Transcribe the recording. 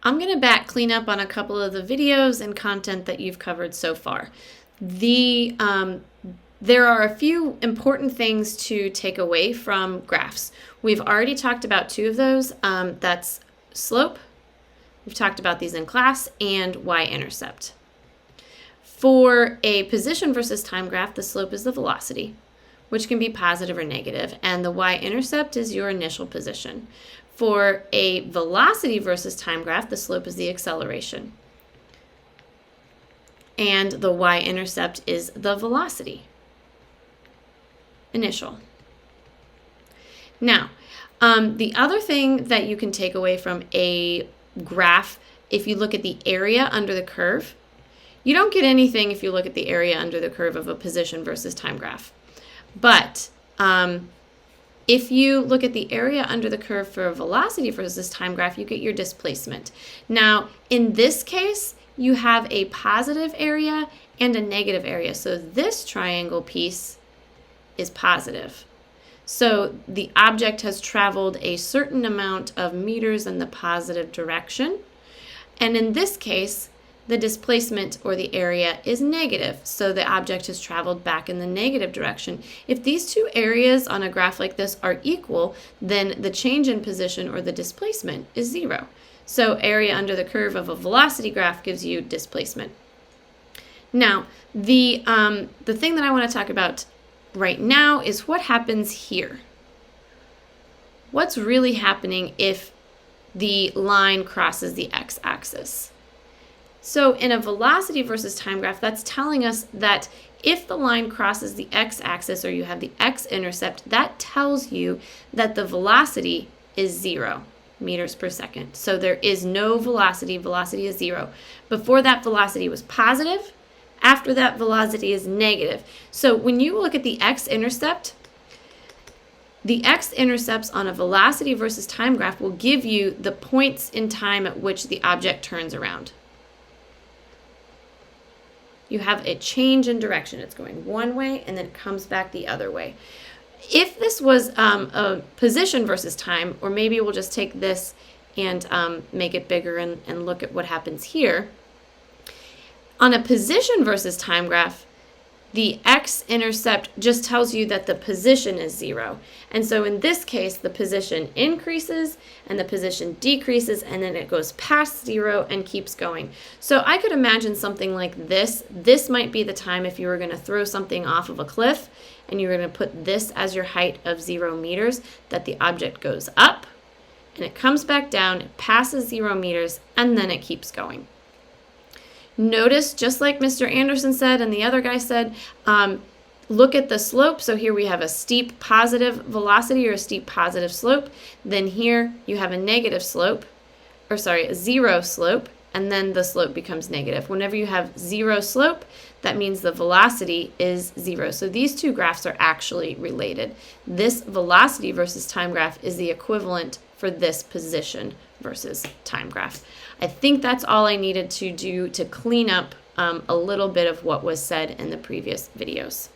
I'm going to back clean up on a couple of the videos and content that you've covered so far. There are a few important things to take away from graphs. We've already talked about two of those. That's slope. We've talked about these in class, and y-intercept. For a position versus time graph, the slope is the velocity, which can be positive or negative, and the y-intercept is your initial position. For a velocity versus time graph, the slope is the acceleration, and the y-intercept is the velocity, initial. Now, the other thing that you can take away from a graph, if you look at the area under the curve, you don't get anything if you look at the area under the curve of a position versus time graph. But if you look at the area under the curve for a velocity versus time graph, you get your displacement. Now, in this case, you have a positive area and a negative area. So this triangle piece is positive. So the object has traveled a certain amount of meters in the positive direction. And in this case, the displacement or the area is negative. So the object has traveled back in the negative direction. If these two areas on a graph like this are equal, then the change in position or the displacement is 0. So area under the curve of a velocity graph gives you displacement. Now, the thing that I want to talk about right now is what happens here. What's really happening if the line crosses the x-axis? So in a velocity versus time graph, that's telling us that if the line crosses the x-axis or you have the x-intercept, that tells you that the velocity is 0 meters per second. So there is no velocity. Velocity is 0. Before that, velocity was positive. After that, velocity is negative. So when you look at the x-intercepts on a velocity versus time graph will give you the points in time at which the object turns around. You have a change in direction. It's going one way and then it comes back the other way. If this was a position versus time, or maybe we'll just take this and make it bigger and look at what happens here. On a position versus time graph, the x-intercept just tells you that the position is 0. And so in this case, the position increases and the position decreases, and then it goes past 0 and keeps going. So I could imagine something like this. This might be the time if you were going to throw something off of a cliff and you were going to put this as your height of 0 meters, that the object goes up and it comes back down, it passes 0 meters, and then it keeps going. Notice, just like Mr. Anderson said and the other guy said, look at the slope. So here we have a steep positive velocity or a steep positive slope. Then here you have a negative slope, or sorry, a 0 slope, and then the slope becomes negative. Whenever you have 0 slope, that means the velocity is 0. So these two graphs are actually related. This velocity versus time graph is the equivalent for this position versus time graph. I think that's all I needed to do to clean up a little bit of what was said in the previous videos.